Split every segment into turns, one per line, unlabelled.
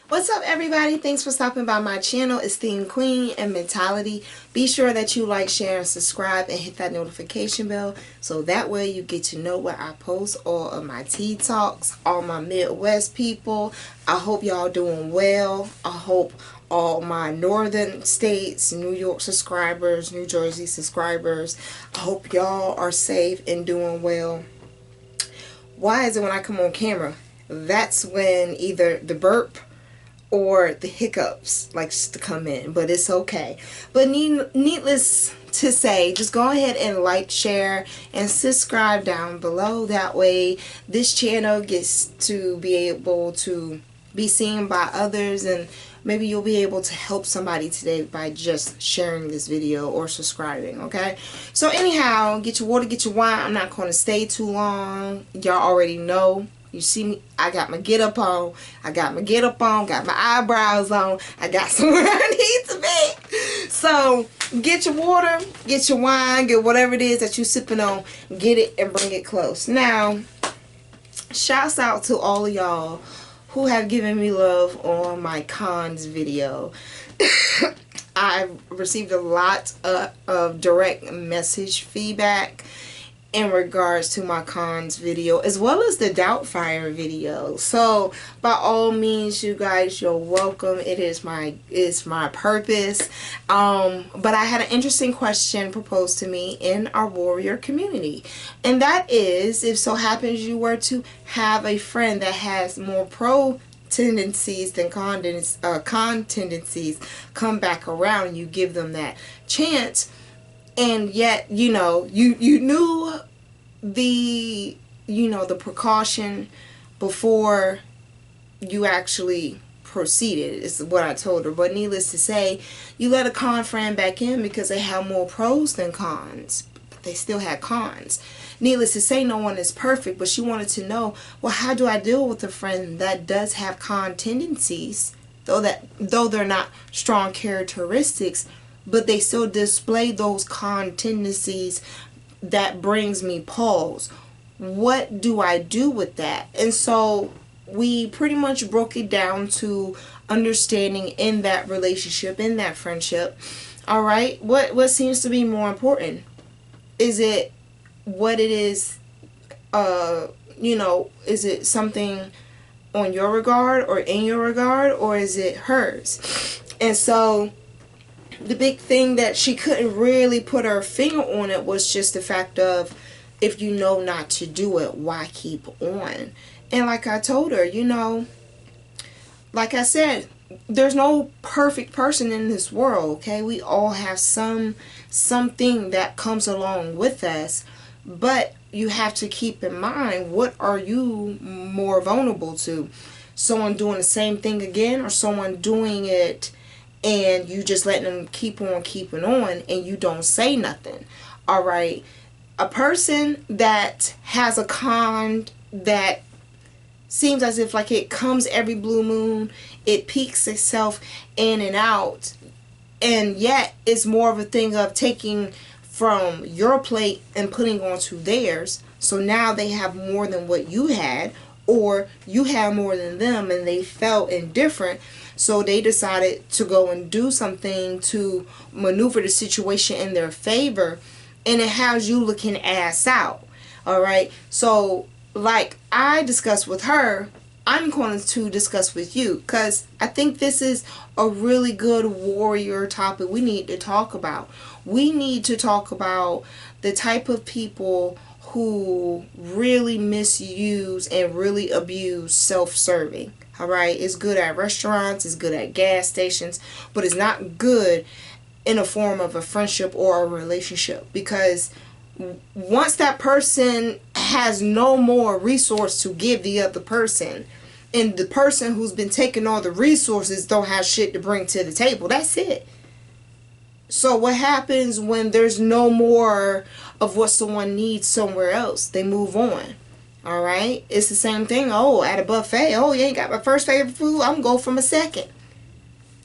What's up, everybody? Thanks for stopping by my channel, Esteemed Queen and Mentality. Be sure that you like, share, and subscribe and hit that notification bell so that way you get to know when I post all of my tea talks, all my Midwest people. I hope y'all doing well. I hope all my northern states, New York subscribers, New Jersey subscribers, I hope y'all are safe and doing well. Why is it when I come on camera, that's when either the burp or the hiccups likes to come in, but it's okay. But needless to say, just go ahead and like, share, and subscribe down below. That way this channel gets to be able to be seen by others, and maybe you'll be able to help somebody today by just sharing this video or subscribing. Okay, so anyhow, get your water, get your wine. I'm not going to stay too long. Y'all already know. You see me, I got my get up on, got my eyebrows on, I got somewhere I need to be. So get your water, get your wine, get whatever it is that you're sipping on, get it and bring it close. Now, shouts out to all of y'all who have given me love on my cons video. I've received a lot of direct message feedback in regards to my cons video, as well as the Doubtfire video. So by all means, you guys, you're welcome. It's my purpose. But I had an interesting question proposed to me in our warrior community, and that is, if so happens you were to have a friend that has more pro tendencies than con tendencies come back around, and you give them that chance, and yet you knew the the precaution before you actually proceeded, is what I told her. But needless to say, you let a con friend back in because they have more pros than cons, but they still had cons. Needless to say, no one is perfect, but she wanted to know, well, how do I deal with a friend that does have con tendencies, though they're not strong characteristics, but they still display those con tendencies that brings me pause. What do I do with that? And so we pretty much broke it down to understanding in that relationship, in that friendship. All right, what seems to be more important? Is it what it is? Is it something on your regard or in your regard, or is it hers? And so the big thing that she couldn't really put her finger on it was just the fact of, if you know not to do it, why keep on? And like I told her, like I said, there's no perfect person in this world, okay? We all have something that comes along with us, but you have to keep in mind, what are you more vulnerable to? Someone doing the same thing again, or someone doing it and you just letting them keep on keeping on and you don't say nothing? All right, a person that has a con that seems as if like it comes every blue moon, it peaks itself in and out, and yet it's more of a thing of taking from your plate and putting onto theirs. So now they have more than what you had, or you have more than them, and they felt indifferent. So they decided to go and do something to maneuver the situation in their favor, and it has you looking ass out. All right. So like I discussed with her, I'm going to discuss with you, because I think this is a really good warrior topic we need to talk about. We need to talk about the type of people who really misuse and really abuse self-serving. All right, it's good at restaurants, it's good at gas stations, but it's not good in a form of a friendship or a relationship, because once that person has no more resource to give the other person, and the person who's been taking all the resources don't have shit to bring to the table, that's it. So what happens when there's no more of what someone needs somewhere else? They move on. All right, it's the same thing. Oh, at a buffet, oh, you ain't got my first favorite food, I'm gonna go from a second.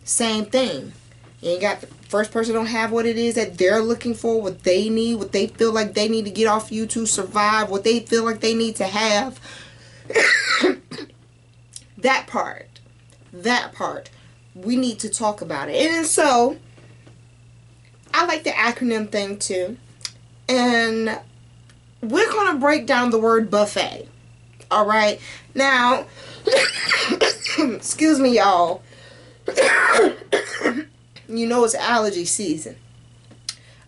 Same thing. You ain't got the first person don't have what it is that they're looking for, what they need, what they feel like they need to get off you to survive, what they feel like they need to have. That part. That part. We need to talk about it. And so, I like the acronym thing too. And we're going to break down the word buffet. Alright? Now, excuse me, y'all. You know it's allergy season.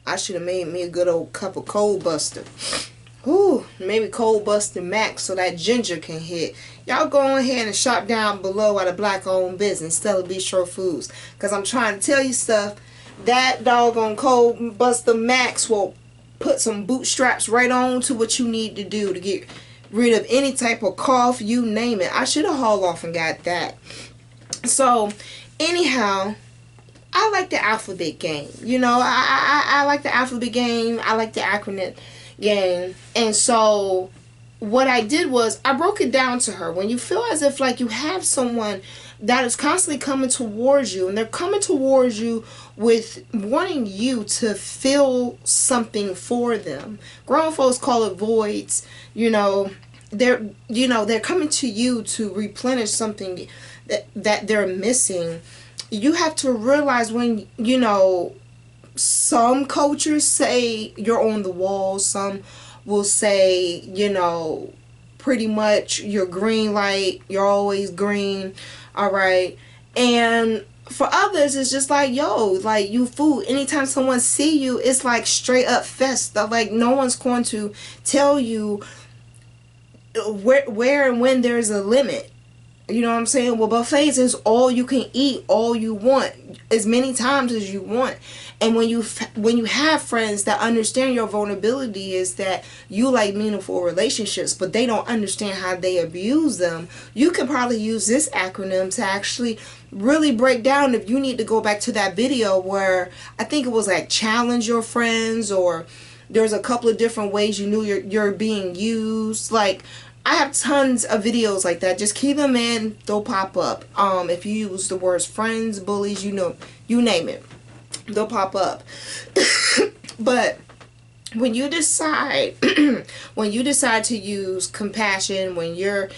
I should have made me a good old cup of Cold Buster. Ooh, maybe Cold Buster Max so that ginger can hit. Y'all go ahead and shop down below at a black-owned business, Stella Bistro Foods. Because I'm trying to tell you stuff. That doggone Cold Buster Max will put some bootstraps right on to what you need to do to get rid of any type of cough, you name it. I should have hauled off and got that. So, anyhow, I like the alphabet game. You know, I like the alphabet game. I like the acronym game. And so what I did was I broke it down to her. When you feel as if like you have someone that is constantly coming towards you, and they're coming towards you with wanting you to feel something for them. Grown folks call it voids. They're coming to you to replenish something that they're missing. You have to realize when, some cultures say you're on the wall. Some will say, pretty much you're green light. You're always green. All right. And for others, it's just like, like you fool. Anytime someone see you, it's like straight up fest. Like no one's going to tell you where and when there's a limit. You know what I'm saying? Well, buffets is all you can eat, all you want, as many times as you want. And when you have friends that understand your vulnerability is that you like meaningful relationships, but they don't understand how they abuse them, you can probably use this acronym to actually really break down. If you need to go back to that video where I think it was like challenge your friends, or there's a couple of different ways you knew you're being used. Like, I have tons of videos like that. Just keep them in. They'll pop up. If you use the words friends, bullies, you name it, they'll pop up. But when you decide, to use compassion, when you're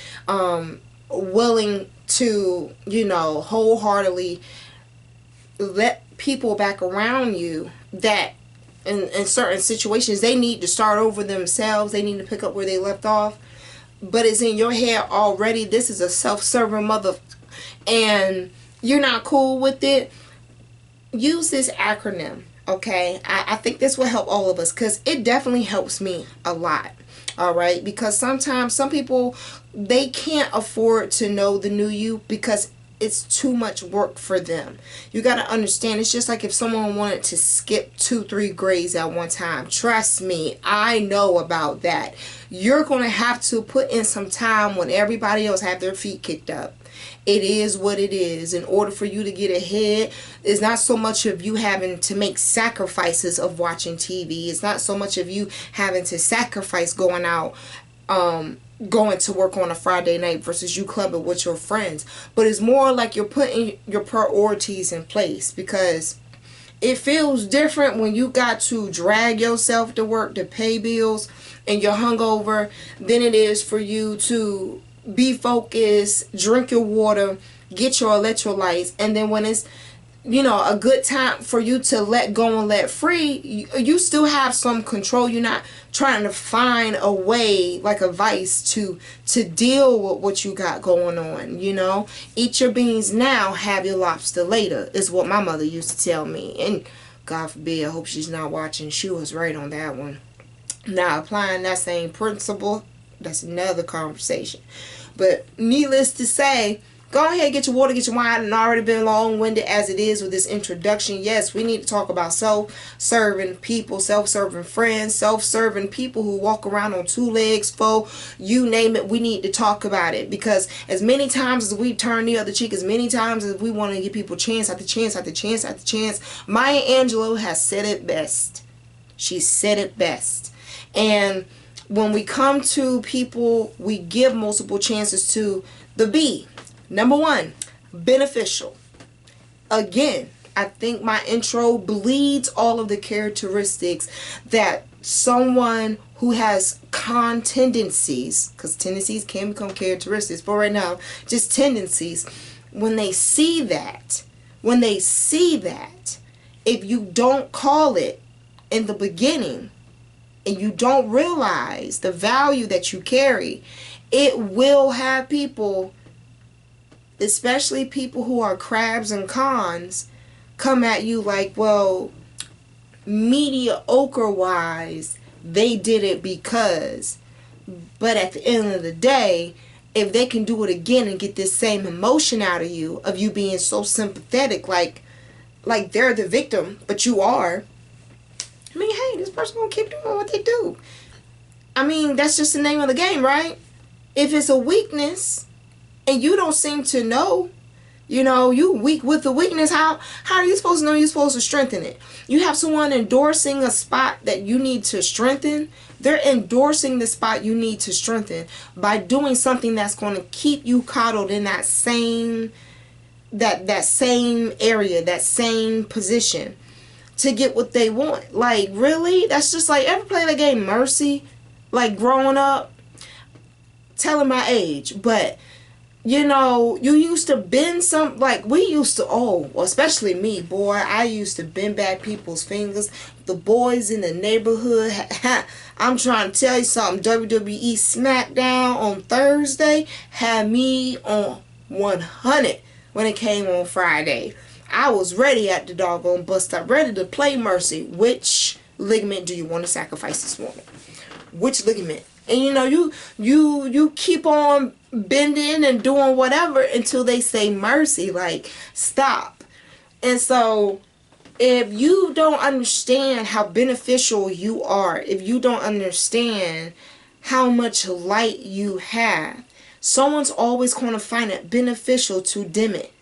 willing to, wholeheartedly let people back around you that in certain situations they need to start over themselves, they need to pick up where they left off. But it's in your head already, this is a self-serving mother, and you're not cool with it, use this acronym, okay? I think this will help all of us, because it definitely helps me a lot, all right? Because sometimes some people, they can't afford to know the new you because it's too much work for them. You got to understand, it's just like if someone wanted to skip 2-3 grades at one time. Trust me, I know about that. You're going to have to put in some time when everybody else have their feet kicked up. It is what it is. In order for you to get ahead, it's not so much of you having to make sacrifices of watching TV. It's not so much of you having to sacrifice going out, going to work on a Friday night versus you clubbing with your friends. But it's more like you're putting your priorities in place, because it feels different when you got to drag yourself to work to pay bills and you're hungover than it is for you to be focused, drink your water, get your electrolytes, and then when it's a good time for you to let go and let free, you still have some control. You're not trying to find a way, like a vice, to deal with what you got going on. Eat your beans now, have your lobster later, is what my mother used to tell me. And God forbid, I hope she's not watching. She was right on that one. Now, applying that same principle, that's another conversation. But needless to say, go ahead, get your water, get your wine, and already been long-winded as it is with this introduction. Yes, we need to talk about self-serving people, self-serving friends, self-serving people who walk around on 2 legs, 4, you name it. We need to talk about it, because as many times as we turn the other cheek, as many times as we want to give people chance after chance after chance after chance, Maya Angelou has said it best. She said it best. And when we come to people we give multiple chances to, the B. Number 1, beneficial. Again, I think my intro bleeds all of the characteristics that someone who has con tendencies, because tendencies can become characteristics, but right now, just tendencies, when they see that, if you don't call it in the beginning and you don't realize the value that you carry, it will have people, especially people who are crabs and cons, come at you like, well, mediocre wise, they did it because. But at the end of the day, if they can do it again and get this same emotion out of you being so sympathetic, like they're the victim, but you are, I mean, hey, this person gonna keep doing what they do. I mean, that's just the name of the game, right? If it's a weakness and you don't seem to know, you weak with the weakness, how are you supposed to know you're supposed to strengthen it? You have someone endorsing a spot that you need to strengthen. They're endorsing the spot you need to strengthen by doing something that's going to keep you coddled in that same area, that same position to get what they want. Like, really? That's just like, ever play the game Mercy? Like, growing up? Telling my age, but you used to bend some, like we used to, especially me, boy, I used to bend back people's fingers. The boys in the neighborhood, I'm trying to tell you something, WWE SmackDown on Thursday had me on 100 when it came on Friday. I was ready at the doggone bus stop, ready to play Mercy. Which ligament do you want to sacrifice this morning? Which ligament? And you keep on bending and doing whatever until they say mercy, like, stop. And so if you don't understand how beneficial you are, if you don't understand how much light you have, someone's always going to find it beneficial to dim it.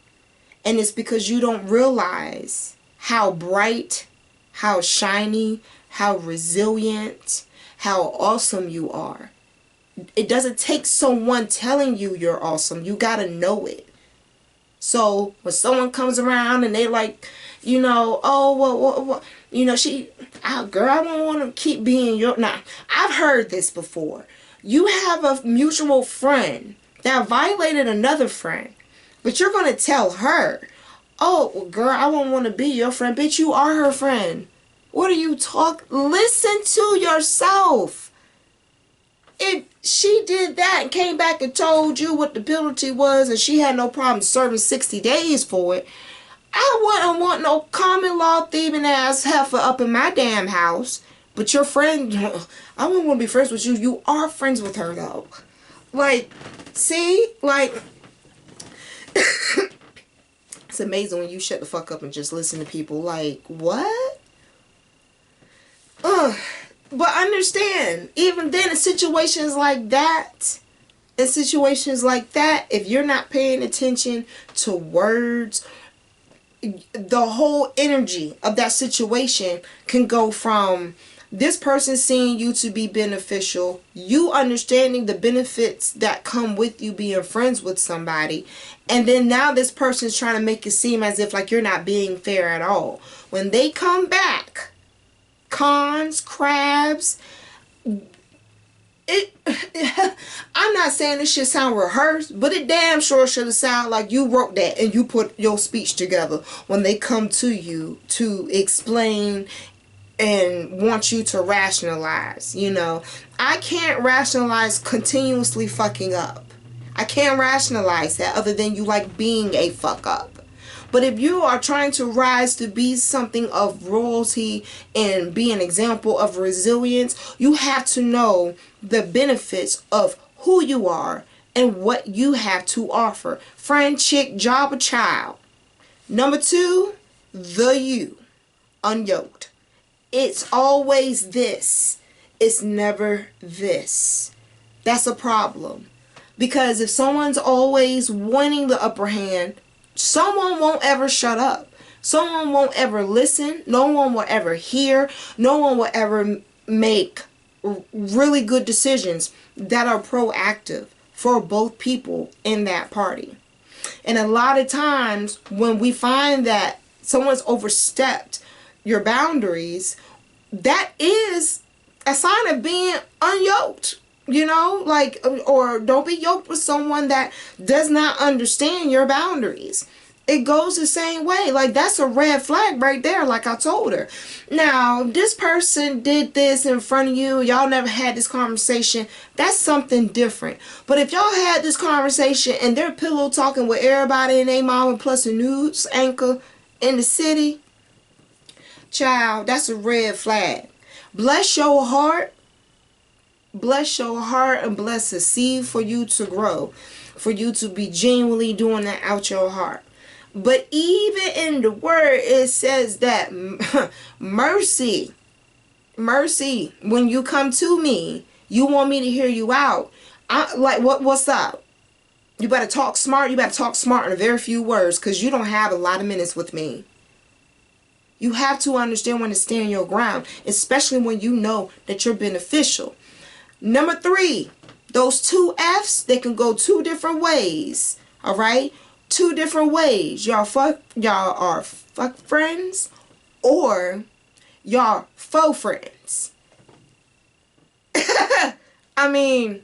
And it's because you don't realize how bright, how shiny, how resilient, how awesome you are. It doesn't take someone telling you you're awesome. You gotta know it. So when someone comes around and they like, girl, I don't want to keep being your. Nah, I've heard this before. You have a mutual friend that violated another friend, but you're gonna tell her, oh, well, girl, I won't want to be your friend. Bitch, you are her friend. What are you Listen to yourself. If she did that and came back and told you what the penalty was and she had no problem serving 60 days for it, I wouldn't want no common law thieving ass heifer up in my damn house. But your friend, I wouldn't want to be friends with you. You are friends with her though. Like, see? Like, it's amazing when you shut the fuck up and just listen to people. Like, what? But understand, even then, in situations like that, if you're not paying attention to words, the whole energy of that situation can go from this person seeing you to be beneficial, you understanding the benefits that come with you being friends with somebody, and then now this person's trying to make it seem as if like you're not being fair at all. When they come back, cons, crabs, I'm not saying this should sound rehearsed, but it damn sure should have sounded like you wrote that and you put your speech together when they come to you to explain and want you to rationalize. I can't rationalize continuously fucking up. I can't rationalize that other than you like being a fuck up. But if you are trying to rise to be something of royalty and be an example of resilience, you have to know the benefits of who you are and what you have to offer. Friend, chick, job, or child. Number 2, the you. Unyoked. It's always this. It's never this. That's a problem. Because if someone's always wanting the upper hand, someone won't ever shut up. Someone won't ever listen. No one will ever hear. No one will ever make really good decisions that are proactive for both people in that party. And a lot of times when we find that someone's overstepped your boundaries, that is a sign of being unyoked. You know, like, or don't be yoked with someone that does not understand your boundaries. It goes the same way. Like, that's a red flag right there, like I told her. Now, this person did this in front of you. Y'all never had this conversation. That's something different. But if y'all had this conversation and they're pillow talking with everybody and they mama plus a news anchor in the city, child, that's a red flag. Bless your heart. Bless your heart and bless the seed for you to grow. For you to be genuinely doing that out your heart. But even in the word, it says that mercy, when you come to me, you want me to hear you out. Like, what's up? You better talk smart. You better talk smart in a very few words, because you don't have a lot of minutes with me. You have to understand when to stand your ground, especially when you know that you're beneficial. Number 3, those 2 F's, they can go 2 different ways. All right? 2 different ways. Y'all are fuck friends, or y'all faux friends. I mean,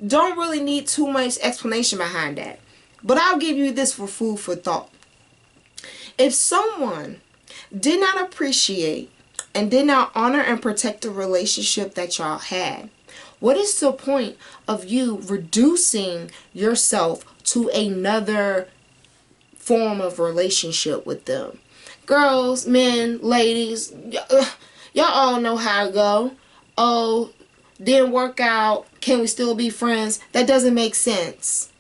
don't really need too much explanation behind that. But I'll give you this for food for thought. If someone did not appreciate and did not honor and protect the relationship that y'all had, what is the point of you reducing yourself to another form of relationship with them? Girls, men, ladies, y'all all know how to go. Oh, didn't work out. Can we still be friends? That doesn't make sense.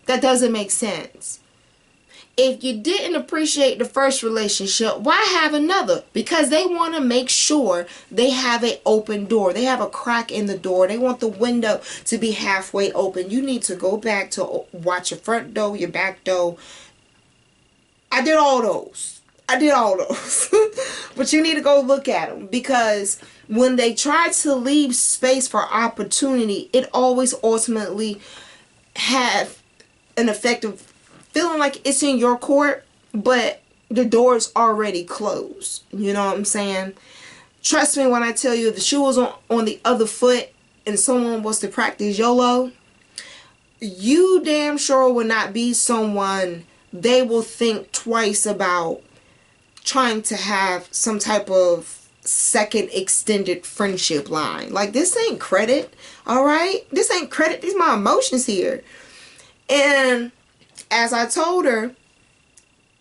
That doesn't make sense. If you didn't appreciate the first relationship, why have another? Because they want to make sure they have an open door. They have a crack in the door. They want the window to be halfway open. You need to go back to watch your front door, your back door. I did all those. But you need to go look at them, because when they try to leave space for opportunity, it always ultimately have an effect of feeling like it's in your court, but the door's already closed. You know what I'm saying? Trust me when I tell you, if the shoe was on the other foot and someone was to practice YOLO, you damn sure will not be someone they will think twice about trying to have some type of second extended friendship line. Like, this ain't credit, all right? This ain't credit. These are my emotions here. And as I told her,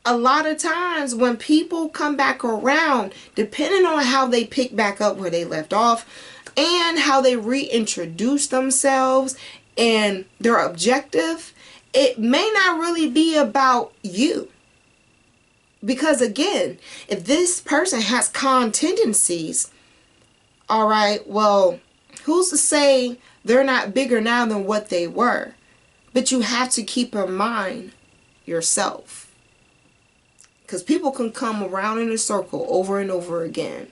a lot of times when people come back around, depending on how they pick back up where they left off and how they reintroduce themselves and their objective, it may not really be about you. Because again, if this person has con tendencies, all right, well, who's to say they're not bigger now than what they were? But you have to keep in mind yourself. Because people can come around in a circle over and over again.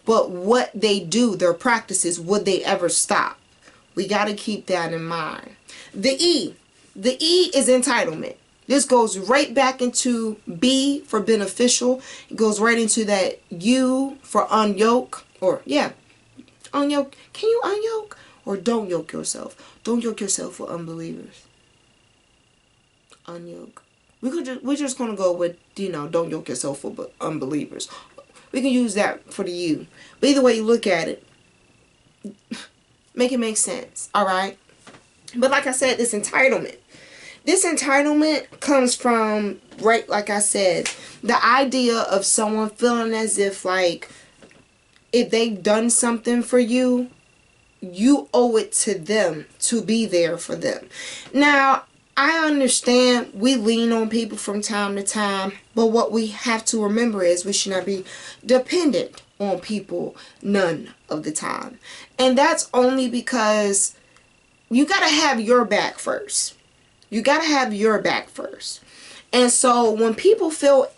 But what they do, their practices, would they ever stop? We got to keep that in mind. The E is entitlement. This goes right back into B for beneficial. It goes right into that U for unyoke. Or, yeah, unyoke. Can you unyoke? Or don't yoke yourself. Don't yoke yourself with unbelievers. Unyoke. We're just going to go with, don't yoke yourself with unbelievers. We can use that for the U. But either way you look at it, make it make sense. All right? But like I said, this entitlement. This entitlement comes from, right, like I said, the idea of someone feeling as if, like, if they've done something for you, you owe it to them to be there for them. Now, I understand we lean on people from time to time, but what we have to remember is we should not be dependent on people none of the time. And that's only because you got to have your back first. You got to have your back first. And so when people feel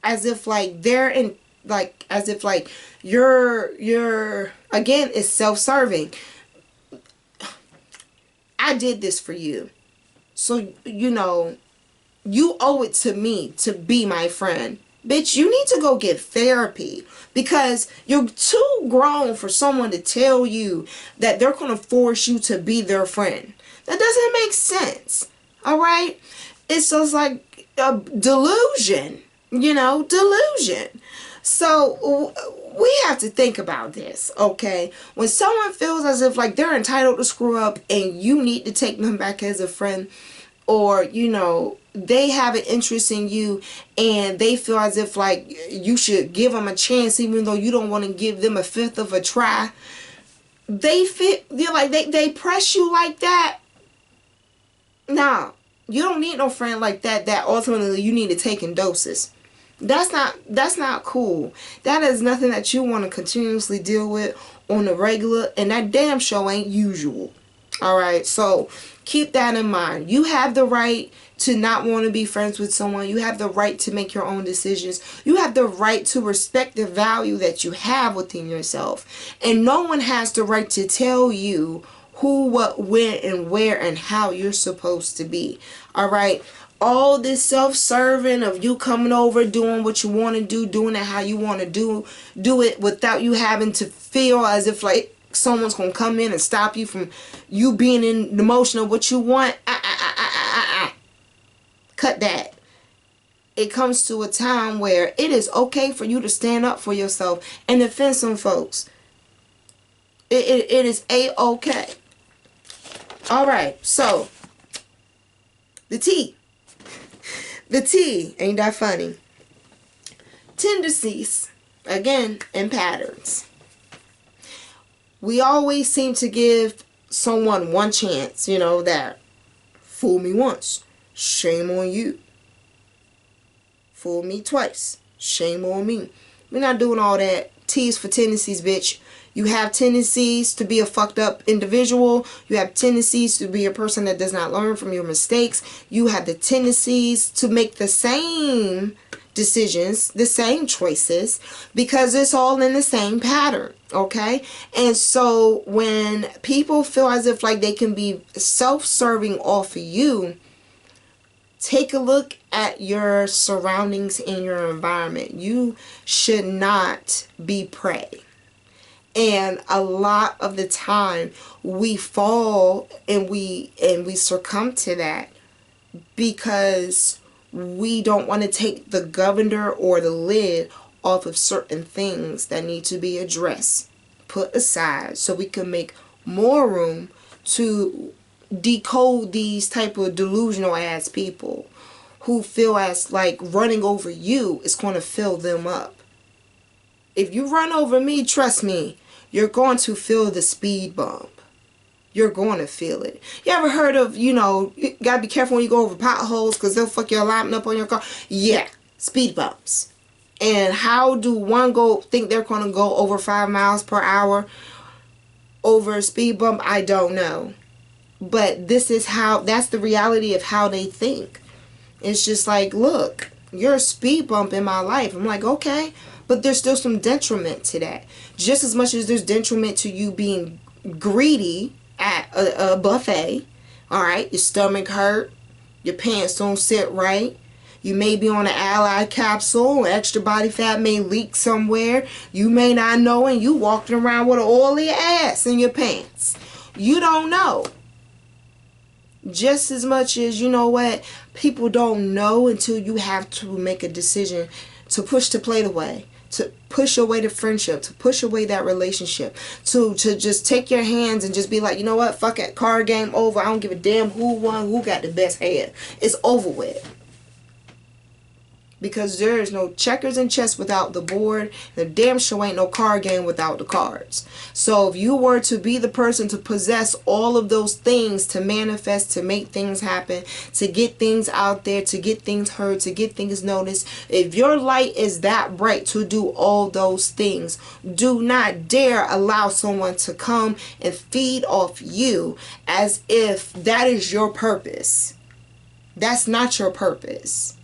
as if like they're in, like, as if like you're again, it's self-serving. I did this for you. So, you owe it to me to be my friend. Bitch, you need to go get therapy, because you're too grown for someone to tell you that they're going to force you to be their friend. That doesn't make sense. All right? It's just like a delusion, delusion. So we have to think about this, okay? When someone feels as if like they're entitled to screw up and you need to take them back as a friend, or they have an interest in you and they feel as if like you should give them a chance even though you don't want to give them a fifth of a try, they press you like that. Nah, you don't need no friend like that ultimately you need to take in doses. That's not cool. That is nothing that you want to continuously deal with on the regular, and that damn show ain't usual. Alright, so keep that in mind. You have the right to not want to be friends with someone. You have the right to make your own decisions. You have the right to respect the value that you have within yourself. And no one has the right to tell you who, what, when, and where, and how you're supposed to be. Alright? All this self-serving of you coming over, doing what you want to do, doing it how you want to do it without you having to feel as if like someone's going to come in and stop you from you being in the motion of what you want. Cut that. It comes to a time where it is okay for you to stand up for yourself and defend some folks. It is a-okay. Alright, so the tea. The tea, ain't that funny? Tendencies, again, and patterns. We always seem to give someone one chance, that fool me once, shame on you. Fool me twice, shame on me. We're not doing all that. T's for tendencies, bitch. You have tendencies to be a fucked up individual. You have tendencies to be a person that does not learn from your mistakes. You have the tendencies to make the same decisions, the same choices, because it's all in the same pattern, okay? And so when people feel as if like they can be self-serving off of you, take a look at your surroundings and your environment. You should not be prey. And a lot of the time we fall and we succumb to that because we don't want to take the governor or the lid off of certain things that need to be addressed, put aside, so we can make more room to decode these type of delusional ass people who feel as like running over you is going to fill them up. If you run over me, trust me, you're going to feel the speed bump. You're going to feel it. You ever heard of, you gotta be careful when you go over potholes because they'll fuck your alignment up on your car? Yeah, speed bumps. And how do one think they're going to go over 5 miles per hour over a speed bump? I don't know. But that's the reality of how they think. It's just like, look, you're a speed bump in my life. I'm like, okay. But there's still some detriment to that. Just as much as there's detriment to you being greedy at a buffet. Alright, your stomach hurt. Your pants don't sit right. You may be on an allied capsule. Extra body fat may leak somewhere. You may not know, and you walking around with an oily ass in your pants. You don't know. Just as much as, people don't know until you have to make a decision to push the plate away, to push away the friendship, to push away that relationship, to just take your hands and just be like, you know what, fuck it, card game over. I don't give a damn who won, who got the best head. It's over with. Because there is no checkers and chess without the board. The damn sure ain't no card game without the cards. So if you were to be the person to possess all of those things, to manifest, to make things happen, to get things out there, to get things heard, to get things noticed, if your light is that bright to do all those things, do not dare allow someone to come and feed off you as if that is your purpose. That's not your purpose.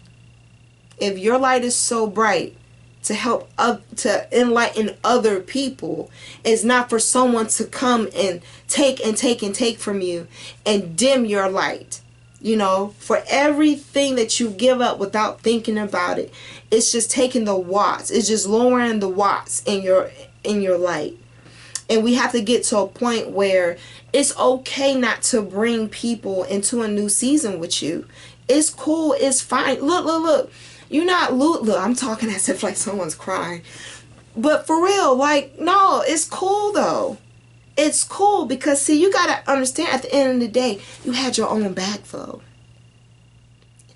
If your light is so bright to help to enlighten other people, it's not for someone to come and take from you and dim your light. You know, for everything that you give up without thinking about it, it's just taking the watts. It's just lowering the watts in your light. And we have to get to a point where it's okay not to bring people into a new season with you. It's cool. It's fine. Look. You're not, look, I'm talking as if like someone's crying. But for real, like, no, it's cool though. It's cool because, see, you got to understand, at the end of the day, you had your own backflow.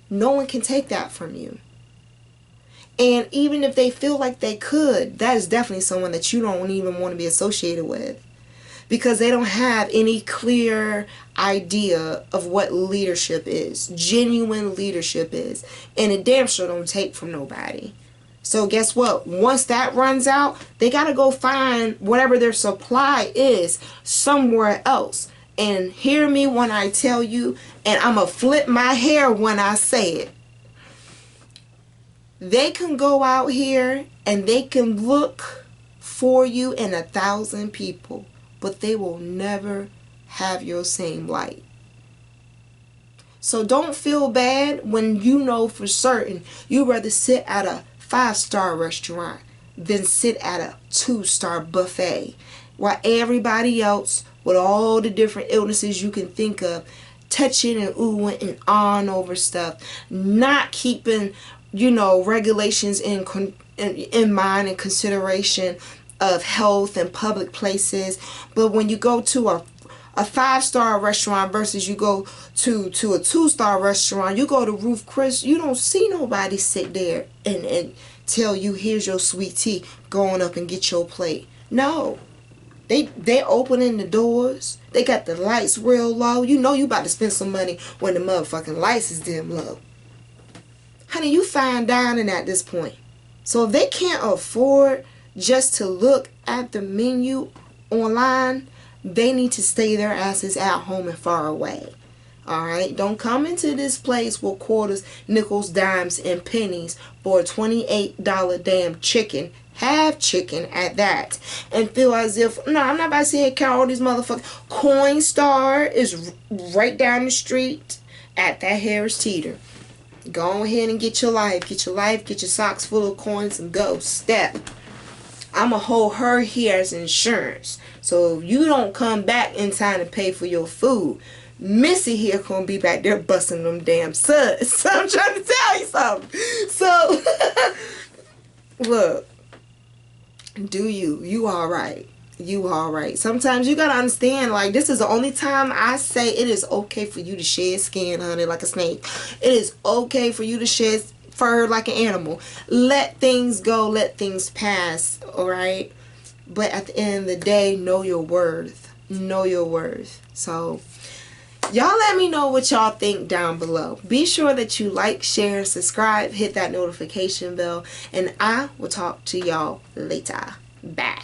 No one can take that from you. And even if they feel like they could, that is definitely someone that you don't even want to be associated with. Because they don't have any clear idea of what leadership is. Genuine leadership is. And it damn sure don't take from nobody. So guess what? Once that runs out, they got to go find whatever their supply is somewhere else. And hear me when I tell you, and I'm going to flip my hair when I say it. They can go out here and they can look for you in 1,000 people, but they will never have your same light. So don't feel bad when you know for certain you'd rather sit at a 5-star restaurant than sit at a 2-star buffet, while everybody else with all the different illnesses you can think of touching and oohing and on over stuff, not keeping, you know, regulations in mind and consideration of health and public places. But when you go to a 5-star restaurant versus you go to a 2-star restaurant, you go to Ruth Chris, you don't see nobody sit there and tell you, here's your sweet tea, going up and get your plate. No. They opening the doors. They got the lights real low. You know you about to spend some money when the motherfucking lights is dim low. Honey, you fine dining at this point. So if they can't afford just to look at the menu online, they need to stay their asses at home and far away. Alright? Don't come into this place with quarters, nickels, dimes, and pennies for a $28 damn chicken, half chicken at that, and feel as if, no, I'm not about to sit here and count all these motherfuckers. Coinstar is right down the street at that Harris Teeter. Go ahead and get your life. Get your socks full of coins and go. Step. I'ma hold her here as insurance. So if you don't come back in time to pay for your food, Missy here gonna be back there busting them damn suds. So I'm trying to tell you something. So look, do you alright. You alright. Sometimes you gotta understand, like, this is the only time I say it is okay for you to shed skin, honey, like a snake. It is okay for you to shed fur like an animal. Let things go, let things pass, alright? But at the end of the day, know your worth. Know your worth. So y'all let me know what y'all think down below. Be sure that you like, share, subscribe, hit that notification bell, and I will talk to y'all later. Bye.